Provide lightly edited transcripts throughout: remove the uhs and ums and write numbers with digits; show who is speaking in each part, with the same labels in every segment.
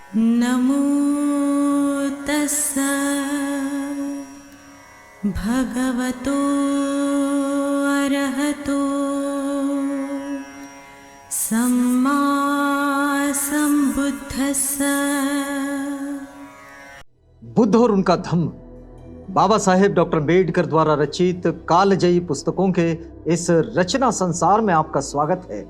Speaker 1: नमो तस्स भगवतो अरहतो सम्मा सम्बुद्धस्स।
Speaker 2: बुद्ध और उनका धम्म बाबा साहेब डॉक्टर अम्बेडकर द्वारा रचित कालजयी पुस्तकों के इस रचना संसार में आपका स्वागत है।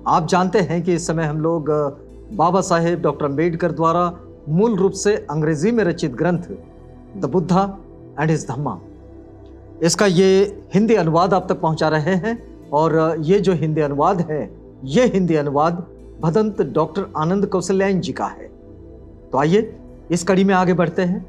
Speaker 2: आप जानते हैं कि इस समय हम लोग बाबा साहेब डॉक्टर अम्बेडकर द्वारा मूल रूप से अंग्रेजी में रचित ग्रंथ द बुद्धा एंड हिज धम्मा, इसका ये हिंदी अनुवाद आप तक पहुंचा रहे हैं। और ये जो हिंदी अनुवाद है, ये हिंदी अनुवाद भदंत डॉक्टर आनंद कौशल्यायन जी का है। तो आइए इस कड़ी में आगे बढ़ते हैं।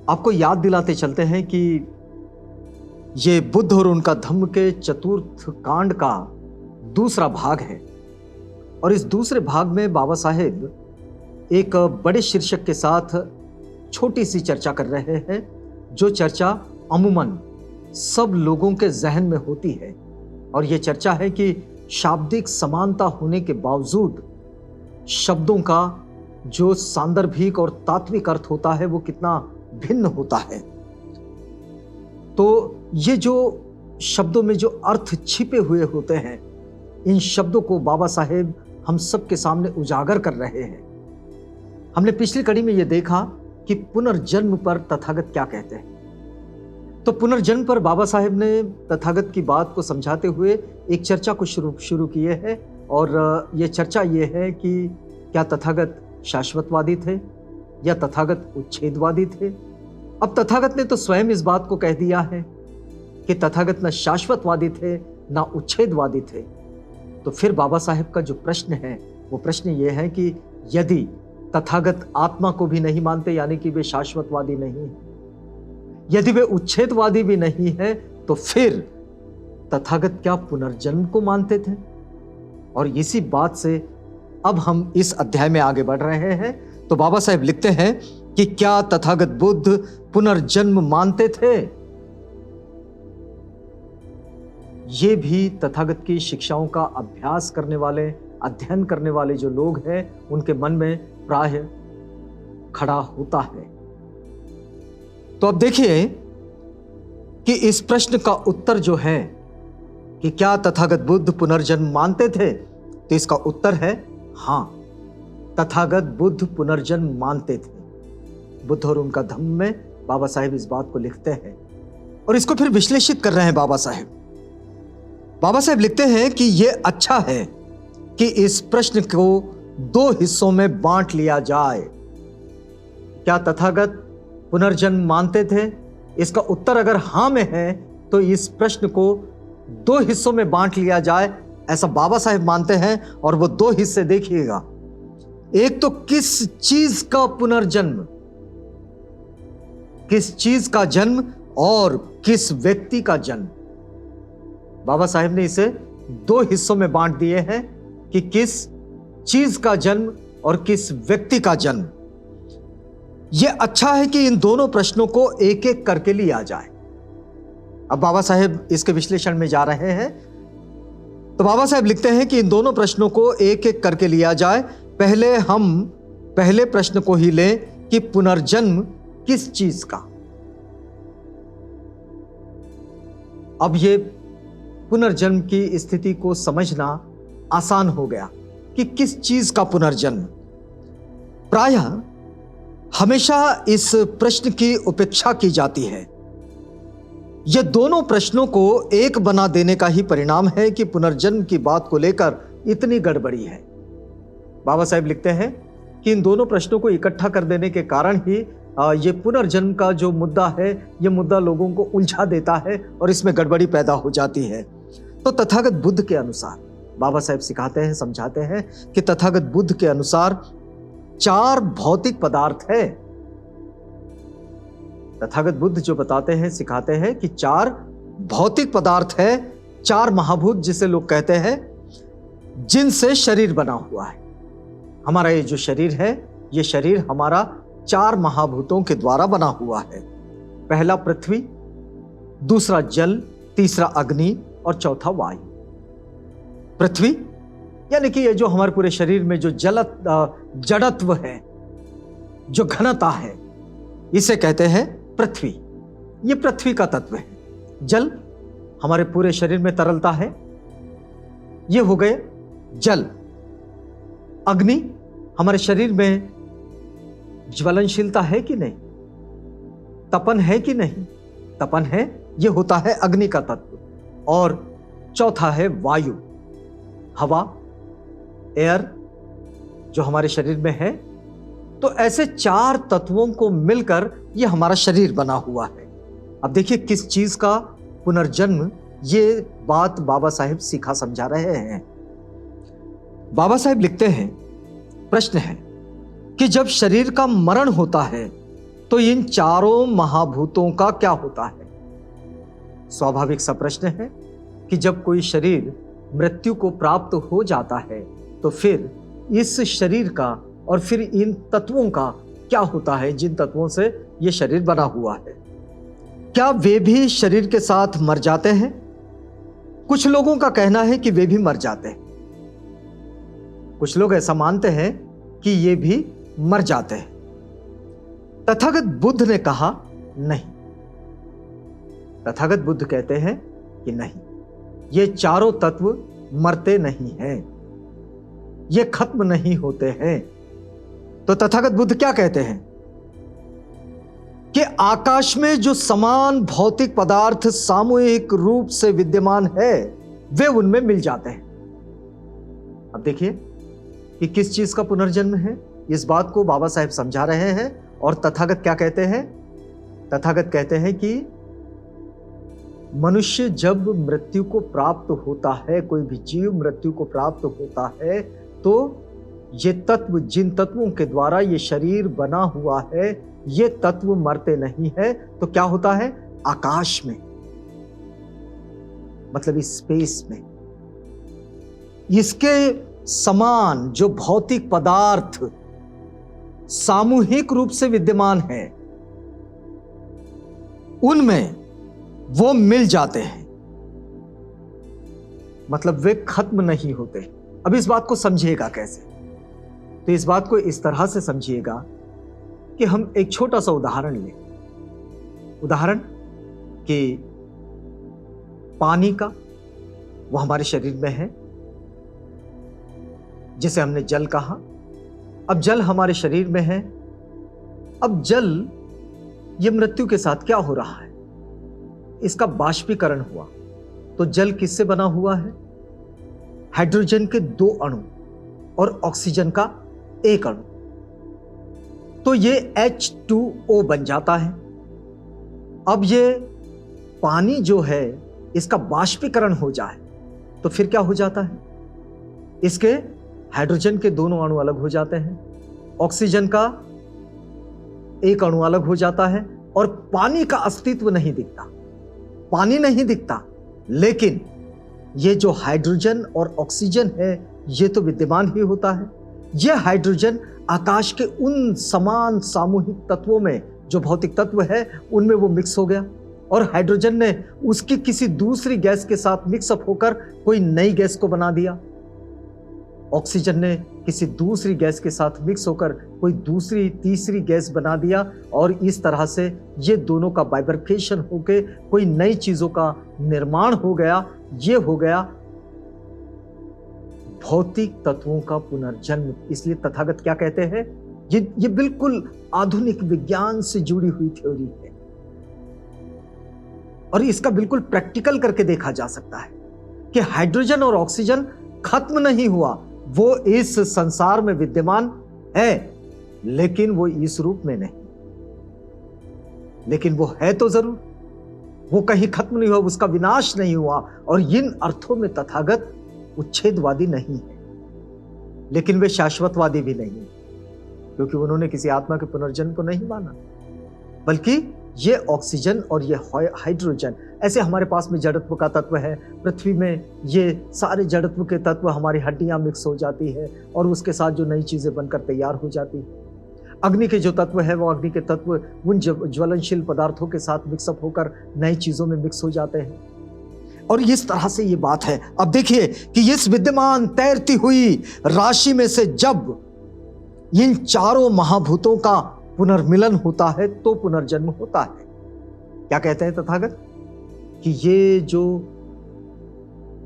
Speaker 2: आपको याद दिलाते चलते हैं कि ये बुद्ध और उनका धम्म के चतुर्थ कांड का दूसरा भाग है। और इस दूसरे भाग में बाबा साहेब एक बड़े शीर्षक के साथ छोटी सी चर्चा कर रहे हैं, जो चर्चा अमूमन सब लोगों के जहन में होती है। और ये चर्चा है कि शाब्दिक समानता होने के बावजूद शब्दों का जो सांदर्भिक और तात्विक अर्थ होता है वो कितना भिन्न होता है। तो ये जो शब्दों में जो अर्थ छिपे हुए होते हैं, इन शब्दों को बाबा साहेब हम सबके सामने उजागर कर रहे हैं। हमने पिछली कड़ी में यह देखा कि पुनर्जन्म पर तथागत क्या कहते हैं। तो पुनर्जन्म पर बाबा साहेब ने तथागत की बात को समझाते हुए एक चर्चा को शुरू किए है। और यह चर्चा यह है कि क्या तथागत शाश्वतवादी थे या तथागत उच्छेदवादी थे। अब तथागत ने तो स्वयं इस बात को कह दिया है कि तथागत न शाश्वतवादी थे न उच्छेदवादी थे। तो फिर बाबा साहेब का जो प्रश्न है वो प्रश्न ये है कि यदि तथागत आत्मा को भी नहीं मानते, यानी कि वे शाश्वतवादी नहीं है, यदि वे उच्छेदवादी भी नहीं है, तो फिर तथागत क्या पुनर्जन्म को मानते थे। और इसी बात से अब हम इस अध्याय में आगे बढ़ रहे हैं। तो बाबा साहेब लिखते हैं कि क्या तथागत बुद्ध पुनर्जन्म मानते थे। ये भी तथागत की शिक्षाओं का अभ्यास करने वाले, अध्ययन करने वाले जो लोग हैं, उनके मन में प्राय खड़ा होता है। तो अब देखिए कि इस प्रश्न का उत्तर जो है कि क्या तथागत बुद्ध पुनर्जन्म मानते थे, तो इसका उत्तर है हां, तथागत बुद्ध पुनर्जन्म मानते थे। बुद्ध और उनका धम्म में बाबा साहेब इस बात को लिखते हैं और इसको फिर विश्लेषित कर रहे हैं बाबा साहेब। बाबा साहेब लिखते हैं कि यह अच्छा है कि इस प्रश्न को दो हिस्सों में बांट लिया जाए। क्या तथागत पुनर्जन्म मानते थे? इसका उत्तर अगर हां में है तो इस प्रश्न को दो हिस्सों में बांट लिया जाए, ऐसा बाबा साहेब मानते हैं। और वो दो हिस्से देखिएगा, एक तो किस चीज का पुनर्जन्म, किस चीज का जन्म और किस व्यक्ति का जन्म। बाबा साहेब ने इसे दो हिस्सों में बांट दिए हैं कि किस चीज का जन्म और किस व्यक्ति का जन्म। यह अच्छा है कि इन दोनों प्रश्नों को एक एक करके लिया जाए। अब बाबा साहेब इसके विश्लेषण में जा रहे हैं। तो बाबा साहेब लिखते हैं कि इन दोनों प्रश्नों को एक एक करके लिया जाए। पहले हम पहले प्रश्न को ही लें कि पुनर्जन्म किस चीज का। अब ये पुनर्जन्म की स्थिति को समझना आसान हो गया कि किस चीज का पुनर्जन्म। प्रायः हमेशा इस प्रश्न की उपेक्षा की जाती है। ये दोनों प्रश्नों को एक बना देने का ही परिणाम है कि पुनर्जन्म की बात को लेकर इतनी गड़बड़ी है। बाबा साहेब लिखते हैं कि इन दोनों प्रश्नों को इकट्ठा कर देने के कारण ही ये पुनर्जन्म का जो मुद्दा है, ये मुद्दा लोगों को उलझा देता है और इसमें गड़बड़ी पैदा हो जाती है। तो तथागत बुद्ध के अनुसार बाबा साहेब सिखाते हैं, समझाते हैं कि तथागत बुद्ध के अनुसार चार भौतिक पदार्थ है। तथागत बुद्ध जो बताते हैं, सिखाते हैं कि चार भौतिक पदार्थ है, चार महाभूत जिसे लोग कहते हैं, जिनसे शरीर बना हुआ है। हमारा ये जो शरीर है, ये शरीर हमारा चार महाभूतों के द्वारा बना हुआ है। पहला पृथ्वी, दूसरा जल, तीसरा अग्नि और चौथा वायु। पृथ्वी यानी कि ये जो हमारे पूरे शरीर में जो जड़त्व है, जो घनता है, इसे कहते हैं पृथ्वी। ये पृथ्वी का तत्व है। जल हमारे पूरे शरीर में तरलता है, ये हो गए जल। अग्नि हमारे शरीर में ज्वलनशीलता है कि नहीं, तपन है कि नहीं, तपन है, ये होता है अग्नि का तत्व। और चौथा है वायु, हवा, एयर, जो हमारे शरीर में है। तो ऐसे 4 तत्वों को मिलकर यह हमारा शरीर बना हुआ है। अब देखिए किस चीज का पुनर्जन्म, ये बात बाबा साहेब सीखा समझा रहे हैं। बाबा साहेब लिखते हैं, प्रश्न है कि जब शरीर का मरण होता है तो इन 4 महाभूतों का क्या होता है। स्वाभाविक सा प्रश्न है कि जब कोई शरीर मृत्यु को प्राप्त हो जाता है तो फिर इस शरीर का और फिर इन तत्वों का क्या होता है, जिन तत्वों से यह शरीर बना हुआ है। क्या वे भी शरीर के साथ मर जाते हैं? कुछ लोगों का कहना है कि वे भी मर जाते हैं। कुछ लोग ऐसा मानते हैं कि ये भी मर जाते हैं। तथागत बुद्ध ने कहा नहीं। तथागत बुद्ध कहते हैं कि नहीं, ये 4 तत्व मरते नहीं हैं, ये खत्म नहीं होते हैं। तो तथागत बुद्ध क्या कहते हैं कि आकाश में जो समान भौतिक पदार्थ सामूहिक रूप से विद्यमान है वे उनमें मिल जाते हैं। अब देखिए कि किस चीज का पुनर्जन्म है, इस बात को बाबा साहेब समझा रहे हैं। और तथागत क्या कहते हैं? तथागत कहते हैं कि मनुष्य जब मृत्यु को प्राप्त होता है, कोई भी जीव मृत्यु को प्राप्त होता है, तो ये तत्व, जिन तत्वों के द्वारा ये शरीर बना हुआ है, ये तत्व मरते नहीं है। तो क्या होता है? आकाश में, मतलब इस स्पेस में, इसके समान जो भौतिक पदार्थ सामूहिक रूप से विद्यमान है, उनमें वो मिल जाते हैं, मतलब वे खत्म नहीं होते। अब इस बात को समझिएगा कैसे? तो इस बात को इस तरह से समझिएगा कि हम एक छोटा सा उदाहरण लें। उदाहरण कि पानी का, वो हमारे शरीर में है, जिसे हमने जल कहा। अब जल हमारे शरीर में है। अब जल, ये मृत्यु के साथ क्या हो रहा है? इसका बाष्पीकरण हुआ। तो जल किससे बना हुआ है? हाइड्रोजन के 2 अणु और ऑक्सीजन का 1 अणु। तो ये H2O बन जाता है। अब ये पानी जो है, इसका बाष्पीकरण हो जाए तो फिर क्या हो जाता है? इसके हाइड्रोजन के दोनों अणु अलग हो जाते हैं, ऑक्सीजन का 1 अणु अलग हो जाता है और पानी का अस्तित्व नहीं दिखता। पानी नहीं दिखता, लेकिन ये जो हाइड्रोजन और ऑक्सीजन है, ये तो विद्यमान ही होता है। यह हाइड्रोजन आकाश के उन समान सामूहिक तत्वों में, जो भौतिक तत्व है, उनमें वो मिक्स हो गया और हाइड्रोजन ने उसकी किसी दूसरी गैस के साथ मिक्सअप होकर कोई नई गैस को बना दिया। ऑक्सीजन ने किसी दूसरी गैस के साथ मिक्स होकर कोई दूसरी तीसरी गैस बना दिया और इस तरह से ये दोनों का बाइफरकेशन होकर कोई नई चीजों का निर्माण हो गया। ये हो गया भौतिक तत्वों का पुनर्जन्म। इसलिए तथागत क्या कहते हैं? ये बिल्कुल आधुनिक विज्ञान से जुड़ी हुई थ्योरी है और इसका बिल्कुल प्रैक्टिकल करके देखा जा सकता है कि हाइड्रोजन और ऑक्सीजन खत्म नहीं हुआ, वो इस संसार में विद्यमान है, लेकिन वो इस रूप में नहीं। लेकिन वो है तो जरूर, वो कहीं खत्म नहीं हुआ, उसका विनाश नहीं हुआ। और इन अर्थों में तथागत उच्छेदवादी नहीं है, लेकिन वे शाश्वतवादी भी नहीं, क्योंकि उन्होंने किसी आत्मा के पुनर्जन्म को नहीं माना, बल्कि ये ऑक्सीजन और ये हाइड्रोजन, ऐसे हमारे पास में जड़त्व का तत्व है। पृथ्वी में ये सारे जड़त्व के तत्व, हमारी हड्डियां मिक्स हो जाती है और उसके साथ जो नई चीजें बनकर तैयार हो जाती है। अग्नि के जो तत्व है, वो अग्नि के तत्व उन ज्वलनशील पदार्थों के साथ मिक्सअप होकर नई चीजों में मिक्स हो जाते हैं और इस तरह से ये बात है। अब देखिए कि इस विद्यमान तैरती हुई राशि में से जब इन चारों महाभूतों का पुनर्मिलन होता है तो पुनर्जन्म होता है। क्या कहते हैं तथागत कि ये जो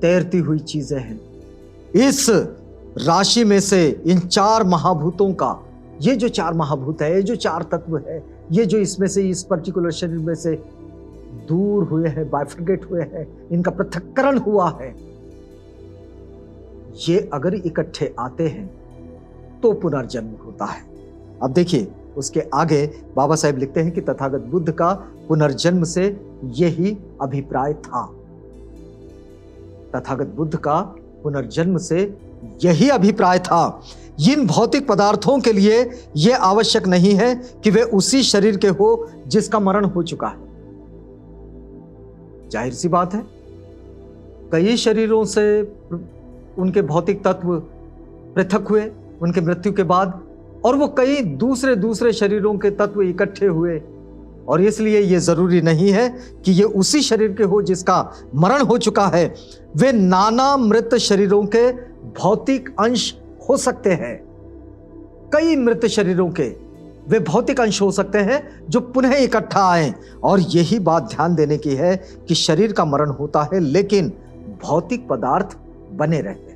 Speaker 2: तैरती हुई चीजें हैं, इस राशि में से इन चार महाभूतों का, ये जो चार महाभूत है, ये जो चार तत्व है, ये जो इसमें से इस पर्टिकुलर शरीर में से दूर हुए हैं, बाइफर्केट हुए हैं, इनका पृथक्करण हुआ है, ये अगर इकट्ठे आते हैं तो पुनर्जन्म होता है। अब देखिए उसके आगे बाबा साहेब लिखते हैं कि तथागत बुद्ध का पुनर्जन्म से यही अभिप्राय था। तथागत बुद्ध का पुनर्जन्म से यही अभिप्राय था। इन भौतिक पदार्थों के लिए यह आवश्यक नहीं है कि वे उसी शरीर के हो जिसका मरण हो चुका है। जाहिर सी बात है, कई शरीरों से उनके भौतिक तत्व पृथक हुए उनके मृत्यु के बाद, और वो कई दूसरे शरीरों के तत्व इकट्ठे हुए, और इसलिए यह जरूरी नहीं है कि ये उसी शरीर के हो जिसका मरण हो चुका है। वे नाना मृत शरीरों के भौतिक अंश हो सकते हैं। कई मृत शरीरों के वे भौतिक अंश हो सकते हैं जो पुनः इकट्ठा आए, और यही बात ध्यान देने की है कि शरीर का मरण होता है लेकिन भौतिक पदार्थ बने रहते हैं।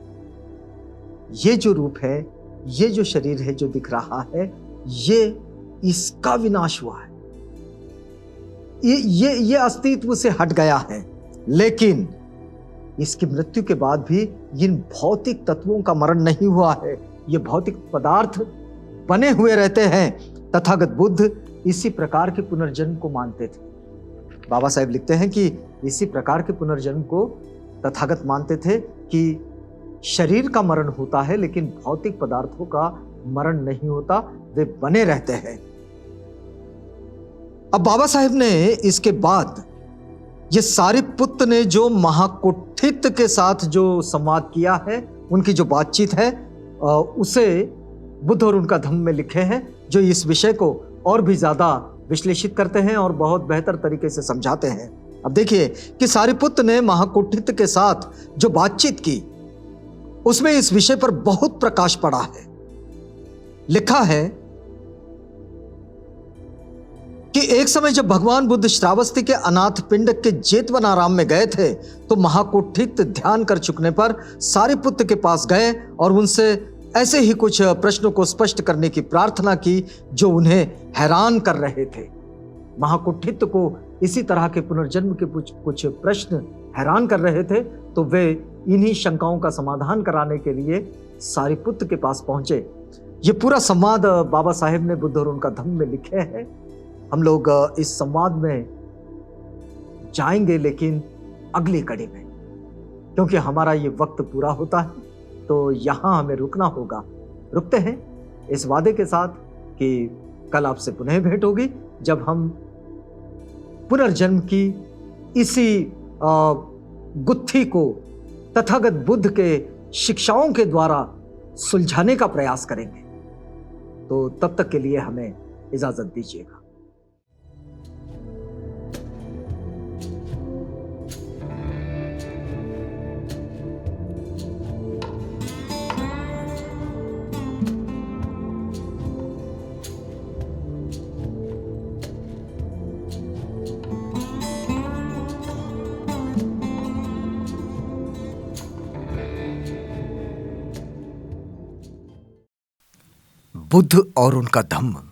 Speaker 2: ये जो रूप है, ये जो शरीर है जो दिख रहा है, ये इसका विनाश हुआ है, ये अस्तित्व से हट गया है, लेकिन इसकी मृत्यु के बाद भी इन भौतिक तत्वों का मरण नहीं हुआ है। ये भौतिक पदार्थ बने हुए रहते हैं। तथागत बुद्ध इसी प्रकार के पुनर्जन्म को मानते थे। बाबा साहेब लिखते हैं कि इसी प्रकार के पुनर्जन्म को तथागत मानते थे कि शरीर का मरण होता है लेकिन भौतिक पदार्थों का मरण नहीं होता, वे बने रहते हैं। अब बाबा साहेब ने इसके बाद ये सारिपुत्त ने जो महाकुठित के साथ जो संवाद किया है, उनकी जो बातचीत है, उसे बुद्ध और उनका धम्म में लिखे हैं, जो इस विषय को और भी ज्यादा विश्लेषित करते हैं और बहुत बेहतर तरीके से समझाते हैं। अब देखिए कि सारिपुत्त ने महाकुठित के साथ जो बातचीत की उसमें इस विषय पर बहुत प्रकाश पड़ा है। लिखा है कि एक समय जब भगवान बुद्ध श्रावस्ती के अनाथ पिंड के जेतवनाराम में गए थे तो महाकुठित ध्यान कर चुकने पर सारिपुत्त के पास गए और उनसे ऐसे ही कुछ प्रश्नों को स्पष्ट करने की प्रार्थना की जो उन्हें हैरान कर रहे थे। महाकुठित को इसी तरह के पुनर्जन्म के कुछ प्रश्न हैरान कर रहे थे, तो वे इन्हीं शंकाओं का समाधान कराने के लिए सारिपुत्त के पास पहुंचे। ये पूरा संवाद बाबा साहेब ने बुद्ध और उनका धम्म में लिखे हैं। हम लोग इस संवाद में जाएंगे लेकिन अगली कड़ी में, क्योंकि हमारा ये वक्त पूरा होता है तो यहां हमें रुकना होगा। रुकते हैं इस वादे के साथ कि कल आपसे पुनः भेंट होगी जब हम पुनर्जन्म की इसी गुत्थी को तथागत बुद्ध के शिक्षाओं के द्वारा सुलझाने का प्रयास करेंगे। तो तब तक के लिए हमें इजाजत दीजिएगा। बुद्ध और उनका धम्म।